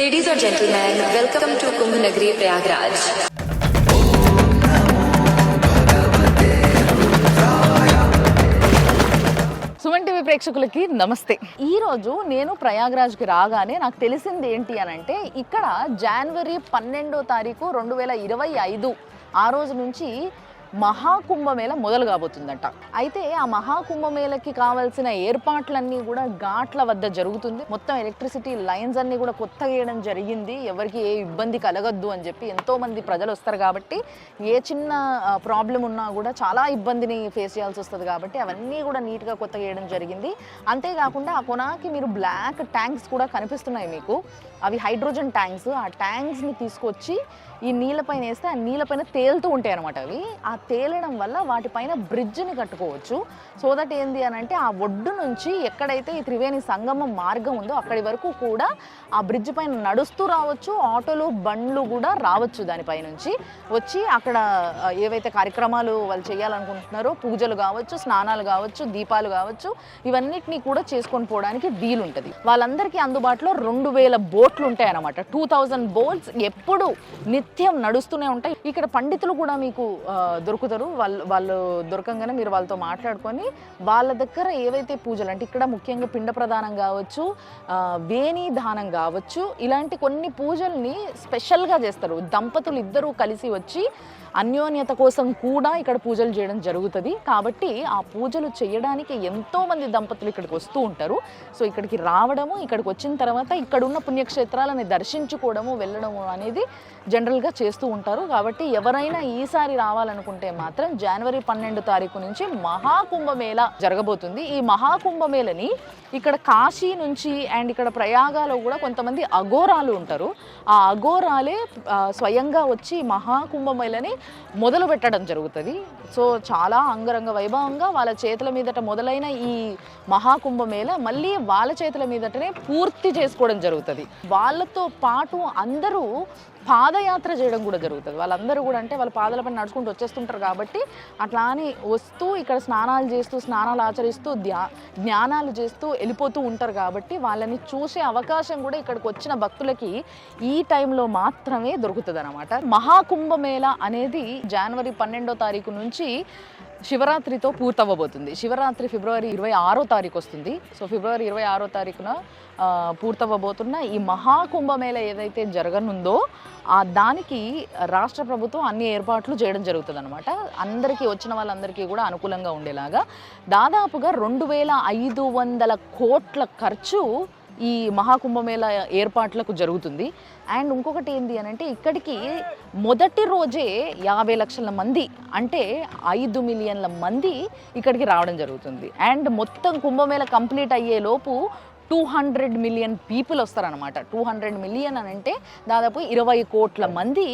Ladies and gentlemen, welcome to Kumbh Nagri Prayagraj. Suman TV ప్రేక్షకులకి నమస్తే. ఈరోజు నేను ప్రయాగ్రాజ్కి రాగానే నాకు తెలిసింది ఏంటి అని అంటే, ఇక్కడ జనవరి 12వ తారీఖు 2025 ఆ రోజు నుంచి మహాకుంభమేళ మొదలు కాబోతుందంట. అయితే ఆ మహాకుంభమేళకి కావాల్సిన ఏర్పాట్లన్నీ కూడా ఘాట్ల వద్ద జరుగుతుంది. మొత్తం ఎలక్ట్రిసిటీ లైన్స్ అన్నీ కూడా కొత్తగా వేయడం జరిగింది. ఎవరికి ఏ ఇబ్బంది కలగద్దు అని చెప్పి. ఎంతోమంది ప్రజలు వస్తారు కాబట్టి ఏ చిన్న ప్రాబ్లం ఉన్నా కూడా చాలా ఇబ్బందిని ఫేస్ చేయాల్సి వస్తుంది కాబట్టి అవన్నీ కూడా నీట్గా కొత్తగా వేయడం జరిగింది. అంతేకాకుండా ఆ కొనాకి మీరు బ్లాక్ ట్యాంక్స్ కూడా కనిపిస్తున్నాయి మీకు. అవి హైడ్రోజన్ ట్యాంక్స్. ఆ ట్యాంక్స్ని తీసుకొచ్చి ఈ నీళ్ళపైన వేస్తే ఆ నీళ్ళపైన తేలుతూ ఉంటాయి అనమాట. అవి ఆ తేలడం వల్ల వాటిపైన బ్రిడ్జ్ని కట్టుకోవచ్చు. సో దట్ ఏంది అని అంటే, ఆ ఒడ్డు నుంచి ఎక్కడైతే ఈ త్రివేణి సంగమం మార్గం ఉందో అక్కడి వరకు కూడా ఆ బ్రిడ్జ్ పైన నడుస్తూ రావచ్చు. ఆటోలు బండ్లు కూడా రావచ్చు. దానిపై నుంచి వచ్చి అక్కడ ఏవైతే కార్యక్రమాలు వాళ్ళు చేయాలనుకుంటున్నారో, పూజలు కావచ్చు, స్నానాలు కావచ్చు, దీపాలు కావచ్చు, ఇవన్నిటినీ కూడా చేసుకొని పోవడానికి వీలుంటుంది. వాళ్ళందరికీ అందుబాటులో 2000 బోట్లు ఉంటాయి అన్నమాట. 2000 బోట్స్ ఎప్పుడు నిత్యం నడుస్తూనే ఉంటాయి. ఇక్కడ పండితులు కూడా మీకు దొరుకుతారు. వాళ్ళు దొరకంగానే మీరు వాళ్ళతో మాట్లాడుకొని వాళ్ళ దగ్గర ఏవైతే పూజలు అంటే, ఇక్కడ ముఖ్యంగా పిండ ప్రదానం కావచ్చు, వేణి దానం కావచ్చు, ఇలాంటి కొన్ని పూజల్ని స్పెషల్గా చేస్తారు. దంపతులు ఇద్దరూ కలిసి వచ్చి అన్యోన్యత కోసం కూడా ఇక్కడ పూజలు చేయడం జరుగుతుంది. కాబట్టి ఆ పూజలు చేయడానికి ఎంతోమంది దంపతులు ఇక్కడికి వస్తూ ఉంటారు. సో ఇక్కడికి రావడము, ఇక్కడికి వచ్చిన తర్వాత ఇక్కడ ఉన్న పుణ్యక్షేత్రాలని దర్శించుకోవడము, వెళ్ళడము అనేది జనరల్గా చేస్తూ ఉంటారు. కాబట్టి ఎవరైనా ఈసారి రావాలనుకుంటే మాత్రం జనవరి 12వ తారీఖు నుంచి మహాకుంభమేళ జరగబోతుంది. ఈ మహాకుంభమేళని ఇక్కడ కాశీ నుంచి అండ్ ఇక్కడ ప్రయాగాలో కూడా కొంతమంది అఘోరాలు ఉంటారు. ఆ అఘోరాలే స్వయంగా వచ్చి మహాకుంభమేళని మొదలు పెట్టడం జరుగుతుంది. సో చాలా అంగరంగ వైభవంగా వాళ్ళ చేతుల మీదట మొదలైన ఈ మహాకుంభమేళ మళ్ళీ వాళ్ళ చేతుల మీదటనే పూర్తి చేసుకోవడం జరుగుతుంది. వాళ్ళతో పాటు అందరూ పాదయాత్ర చేయడం కూడా జరుగుతుంది. వాళ్ళందరూ కూడా అంటే వాళ్ళ పాదాలపైన నడుచుకుంటూ వచ్చేస్తుంటారు కాబట్టి అట్లా అని వస్తూ ఇక్కడ స్నానాలు చేస్తూ, స్నానాలు ఆచరిస్తూ, ధ్యానాలు చేస్తూ వెళ్ళిపోతూ ఉంటారు. కాబట్టి వాళ్ళని చూసే అవకాశం కూడా ఇక్కడికి వచ్చిన భక్తులకి ఈ టైంలో మాత్రమే దొరుకుతుంది అన్నమాట. మహాకుంభమేళ అనేది జనవరి 12వ తారీఖు నుంచి శివరాత్రితో పూర్తవ్వబోతుంది. శివరాత్రి ఫిబ్రవరి 26వ తారీఖు వస్తుంది. సో ఫిబ్రవరి 26వ తారీఖున పూర్తవ్వబోతున్న ఈ మహాకుంభమేళ ఏదైతే జరగనుందో దానికి రాష్ట్ర ప్రభుత్వం అన్ని ఏర్పాట్లు చేయడం జరుగుతుంది అనమాట. అందరికీ వచ్చిన వాళ్ళందరికీ కూడా అనుకూలంగా ఉండేలాగా దాదాపుగా 2500 కోట్ల ఖర్చు ఈ మహాకుంభమేళ ఏర్పాట్లకు జరుగుతుంది. అండ్ ఇంకొకటి ఏంటి అని అంటే, ఇక్కడికి మొదటి రోజే 50 లక్షల మంది అంటే 5 మిలియన్ల మంది ఇక్కడికి రావడం జరుగుతుంది. అండ్ మొత్తం కుంభమేళ కంప్లీట్ అయ్యేలోపు 200 మిలియన్ పీపుల్ వస్తారనమాట. 200 మిలియన్ అని అంటే దాదాపు 20 కోట్ల మంది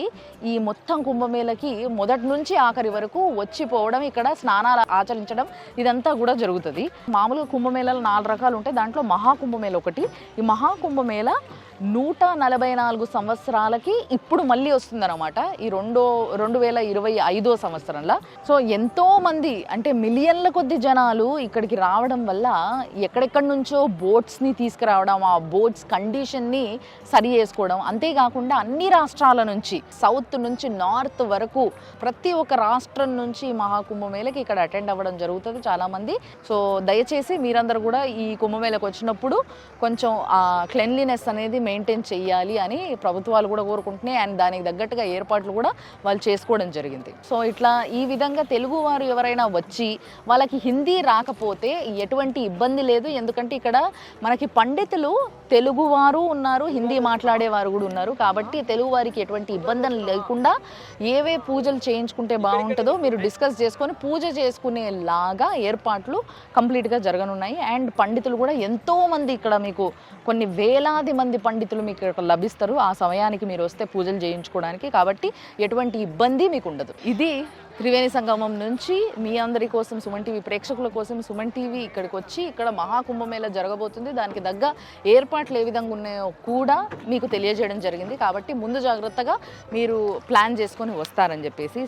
ఈ మొత్తం కుంభమేళకి మొదటి నుంచి ఆఖరి వరకు వచ్చిపోవడం, ఇక్కడ స్నానాలు ఆచరించడం ఇదంతా కూడా జరుగుతుంది. మామూలుగా కుంభమేళలు 4 రకాలు ఉంటాయి. దాంట్లో మహాకుంభమేళ ఒకటి. ఈ మహాకుంభమేళ 144 సంవత్సరాలకి ఇప్పుడు మళ్ళీ వస్తుందన్నమాట. ఈ 2025వ సంవత్సరంలో. సో ఎంతో మంది అంటే మిలియన్ల కొద్ది జనాలు ఇక్కడికి రావడం వల్ల ఎక్కడెక్కడి నుంచో బోట్స్ని తీసుకురావడం, ఆ బోట్స్ కండిషన్ని సరి చేసుకోవడం, అంతేకాకుండా అన్ని రాష్ట్రాల నుంచి సౌత్ నుంచి నార్త్ వరకు ప్రతి ఒక్క రాష్ట్రం నుంచి మహాకుంభమేళకి ఇక్కడ అటెండ్ అవ్వడం జరుగుతుంది చాలామంది. సో దయచేసి మీరందరూ కూడా ఈ కుంభమేళకు వచ్చినప్పుడు కొంచెం క్లెన్లీనెస్ అనేది మెయింటైన్ చేయాలి అని ప్రభుత్వాలు కూడా కోరుకుంటున్నాయి. అండ్ దానికి తగ్గట్టుగా ఏర్పాట్లు కూడా వాళ్ళు చేసుకోవడం జరిగింది. సో ఇట్లా ఈ విధంగా తెలుగు వారు ఎవరైనా వచ్చి వాళ్ళకి హిందీ రాకపోతే ఎటువంటి ఇబ్బంది లేదు. ఎందుకంటే ఇక్కడ మనకి పండితులు తెలుగువారు ఉన్నారు, హిందీ మాట్లాడేవారు కూడా ఉన్నారు. కాబట్టి తెలుగు వారికి ఎటువంటి ఇబ్బందులు లేకుండా ఏవే పూజలు చేయించుకుంటే బాగుంటుందో మీరు డిస్కస్ చేసుకొని పూజ చేసుకునేలాగా ఏర్పాట్లు కంప్లీట్గా జరగనున్నాయి. అండ్ పండితులు కూడా ఎంతోమంది ఇక్కడ మీకు కొన్ని వేలాది మంది పండితులు మీకు ఇక్కడ లభిస్తారు ఆ సమయానికి మీరు వస్తే పూజలు చేయించుకోవడానికి. కాబట్టి ఎటువంటి ఇబ్బంది మీకు ఉండదు. ఇది త్రివేణి సంగమం నుంచి మీ అందరి కోసం, సుమన్ టీవీ ప్రేక్షకుల కోసం సుమన్ టీవీ ఇక్కడికి వచ్చి ఇక్కడ మహాకుంభమేళ జరగబోతుంది. దానికి తగ్గ ఏర్పాట్లు ఏ విధంగా ఉన్నాయో కూడా మీకు తెలియజేయడం జరిగింది. కాబట్టి ముందు జాగ్రత్తగా మీరు ప్లాన్ చేసుకొని వస్తారని చెప్పేసి